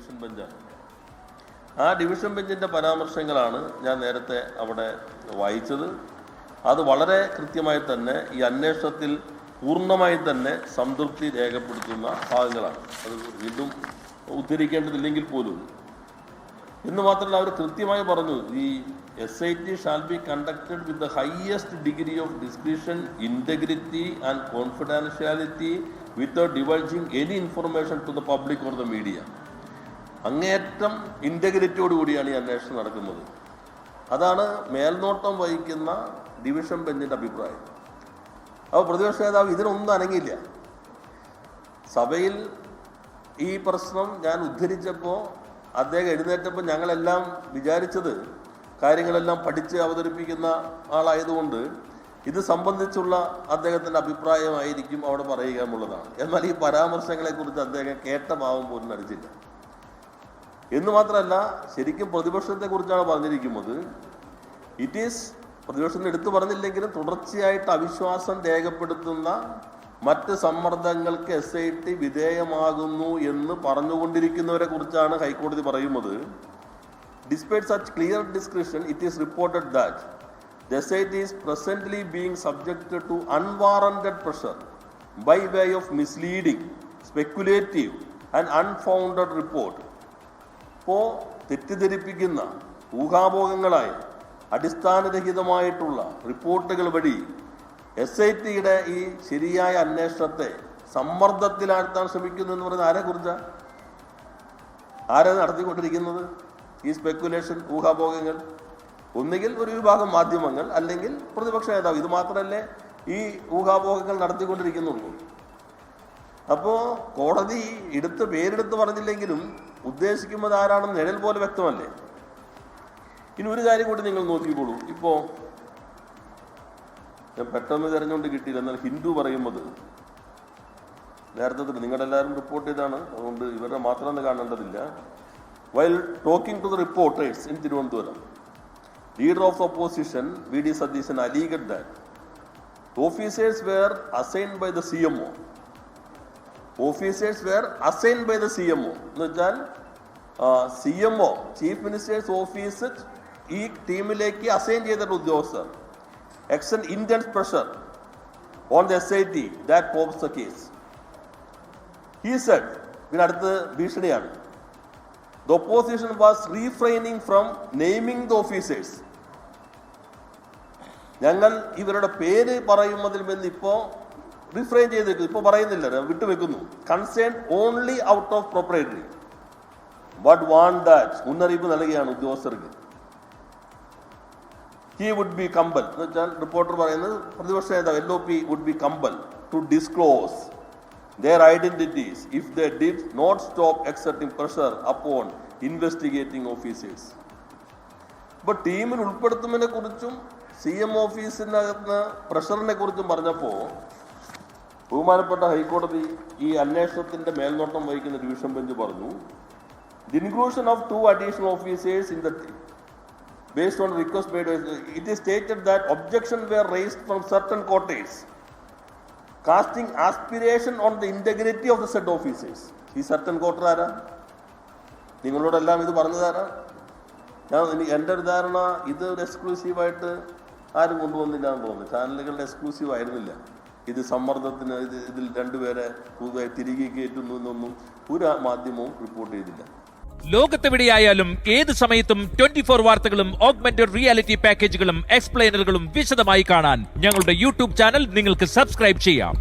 Division ബെഞ്ചാണ്. ആ division ബെഞ്ചിൻ്റെ പരാമർശങ്ങളാണ് ഞാൻ നേരത്തെ അവിടെ വായിച്ചത്. അത് വളരെ കൃത്യമായി തന്നെ ഈ അന്വേഷണത്തിൽ പൂർണ്ണമായി തന്നെ സംതൃപ്തി രേഖപ്പെടുത്തുന്ന ഭാഗങ്ങളാണ്. അത് വീണ്ടും ഉദ്ധരിക്കേണ്ടതില്ലെങ്കിൽ പോലും. എന്ന് മാത്രമല്ല, അവർ കൃത്യമായി പറഞ്ഞു, ഈ SIT shall be conducted with the highest degree of discretion, integrity and confidentiality without divulging any information to the public or the media. അങ്ങേയറ്റം ഇൻറ്റഗ്രിറ്റിയോട് കൂടിയാണ് ഈ അന്വേഷണം നടക്കുന്നത്. അതാണ് മേൽനോട്ടം വഹിക്കുന്ന ഡിവിഷൻ ബെഞ്ചിൻ്റെ അഭിപ്രായം. അപ്പോൾ പ്രതിപക്ഷ നേതാവ് ഇതിനൊന്നും അനങ്ങിയില്ല. സഭയിൽ ഈ പ്രശ്നം ഞാൻ ഉദ്ധരിച്ചപ്പോൾ അദ്ദേഹം എഴുന്നേറ്റപ്പോൾ ഞങ്ങളെല്ലാം വിചാരിച്ചത് കാര്യങ്ങളെല്ലാം പഠിച്ച് അവതരിപ്പിക്കുന്ന ആളായതുകൊണ്ട് ഇത് സംബന്ധിച്ചുള്ള അദ്ദേഹത്തിൻ്റെ അഭിപ്രായമായിരിക്കും അവിടെ പറയുക എന്നുള്ളതാണ്. എന്നാൽ ഈ പരാമർശങ്ങളെക്കുറിച്ച് അദ്ദേഹം കേട്ട ഭാവം പോലും നടിച്ചില്ല. എന്ന് മാത്രമല്ല, ശരിക്കും പ്രതിപക്ഷത്തെക്കുറിച്ചാണ് പറഞ്ഞിരിക്കുന്നത്. ഇറ്റ് ഈസ് പ്രതിപക്ഷം എടുത്തു പറഞ്ഞില്ലെങ്കിലും തുടർച്ചയായിട്ട് അവിശ്വാസം രേഖപ്പെടുത്തുന്ന മറ്റ് സമ്മർദ്ദങ്ങൾക്ക് SIT വിധേയമാകുന്നു എന്ന് പറഞ്ഞുകൊണ്ടിരിക്കുന്നവരെ കുറിച്ചാണ് ഹൈക്കോടതി പറയുന്നത്. Despite such clear discretion, it is reported that the SIT is presently being subjected to unwarranted pressure by way of misleading, speculative and unfounded report. ഇപ്പോൾ തെറ്റിദ്ധരിപ്പിക്കുന്ന ഊഹാപോഹങ്ങളായ അടിസ്ഥാനരഹിതമായിട്ടുള്ള റിപ്പോർട്ടുകൾ വഴി SITയുടെ ഈ ശരിയായ അന്വേഷണത്തെ സമ്മർദ്ദത്തിലാഴ്ത്താൻ ശ്രമിക്കുന്നു എന്ന് പറയുന്നത് ആരെക്കുറിച്ചാണ്? ആരാണ് നടത്തിക്കൊണ്ടിരിക്കുന്നത് ഈ സ്പെക്കുലേഷൻ, ഊഹാപോഹങ്ങൾ? ഒന്നുകിൽ ഒരു വിഭാഗം മാധ്യമങ്ങൾ, അല്ലെങ്കിൽ പ്രതിപക്ഷ നേതാവ്. ഇത് മാത്രമല്ലേ ഈ ഊഹാപോഹങ്ങൾ നടത്തിക്കൊണ്ടിരിക്കുന്നുള്ളൂ. അപ്പോൾ കോടതി പേരെടുത്ത് പറഞ്ഞില്ലെങ്കിലും ഉദ്ദേശിക്കുന്നത് ആരാണെന്ന് നിഴൽ പോലെ വ്യക്തമല്ലേ? ഇനി ഒരു കാര്യം കൂടി നിങ്ങൾ നോക്കിക്കോളൂ. ഇപ്പോൾ ഞാൻ പെട്ടെന്ന് തിരഞ്ഞുകൊണ്ട് കിട്ടിയില്ല, എന്നാൽ ഹിന്ദു പറയുന്നത് നേരത്തെ നിങ്ങളെല്ലാവരും റിപ്പോർട്ട് ചെയ്താണ്, അതുകൊണ്ട് ഇവരുടെ മാത്രം കാണേണ്ടതില്ല. While talking to the reporters in Tirunelveli, leader of the opposition V.D. Satheesan alleged that officers were assigned by the CMO. Officers were assigned by the CMO. എന്ന് വെച്ചാൽ CMO, ചീഫ് മിനിസ്റ്റേഴ്സ് ഓഫീസ്, ഈ ടീമിലേക്ക് assign ചെയ്തിട്ടുള്ള ഉദ്യോഗസ്ഥർ exert intense pressure on the SIT that probes the case. He said, പിന്നെ അടുത്ത് ഭീഷണിയാണ്, the opposition was refraining from naming the officers. ഞങ്ങൾ ഇവരുടെ പേര് പറയുന്നതിൽ നിന്ന് ഇപ്പോൾ റിഫ്രെയിൻ ചെയ്തേക്കും, ഇപ്പോൾ പറയുന്നില്ല, വിട്ടുവെക്കുന്നു. Concern only out of proprietary but want that, മുന്നറിയിപ്പ് നൽകുകയാണ് ഉദ്യോഗസ്ഥർക്ക്. He would be compelled, എന്ന് വെച്ചാൽ റിപ്പോർട്ടർ പറയുന്നത് പ്രതിപക്ഷ നേതാവ് LOP would be compelled to disclose their identities if they did not stop exerting pressure upon investigating officers. ഇപ്പോൾ ടീമിൽ ഉൾപ്പെടുത്തുന്നതിനെ കുറിച്ചും CM ഓഫീസിനകത്ത് പ്രഷറിനെ കുറിച്ചും പറഞ്ഞപ്പോൾ ബഹുമാനപ്പെട്ട ഹൈക്കോടതി ഈ അന്വേഷണത്തിന്റെ മേൽനോട്ടം വഹിക്കുന്ന ഡിവിഷൻ ബെഞ്ച് പറഞ്ഞു, the inclusion of 2 additional officers in the based on request made, it is stated that objections were raised from certain quarters casting aspiration on the integrity of the said officers. ഈ certain quarter ആരാ? നിങ്ങളോടെല്ലാം ഇത് പറഞ്ഞതാരാ? എൻ്റെ ഒരു ധാരണ ഇത് ഒരു എക്സ്ക്ലൂസീവായിട്ട് ആരും കൊണ്ടുവന്നില്ല എന്ന് തോന്നുന്നു. ചാനലുകളുടെ എക്സ്ക്ലൂസീവ് ആയിരുന്നില്ല. ഇത് സമ്മർദ്ദത്തിന് ഇതിൽ 2 പേരെ പുതുതായി തിരികെ കയറ്റുന്നു എന്നൊന്നും ഒരു മാധ്യമവും റിപ്പോർട്ട് ചെയ്തില്ല. ലോകത്തെവിടെയായാലും ഏത് സമയത്തും 24 വാർത്തകളും ഓഗ്മെന്റഡ് റിയാലിറ്റി പാക്കേജുകളും എക്സ്പ്ലെയിനറുകളും വിശദമായി കാണാൻ ഞങ്ങളുടെ യൂട്യൂബ് ചാനൽ നിങ്ങൾക്ക് സബ്സ്ക്രൈബ് ചെയ്യാം.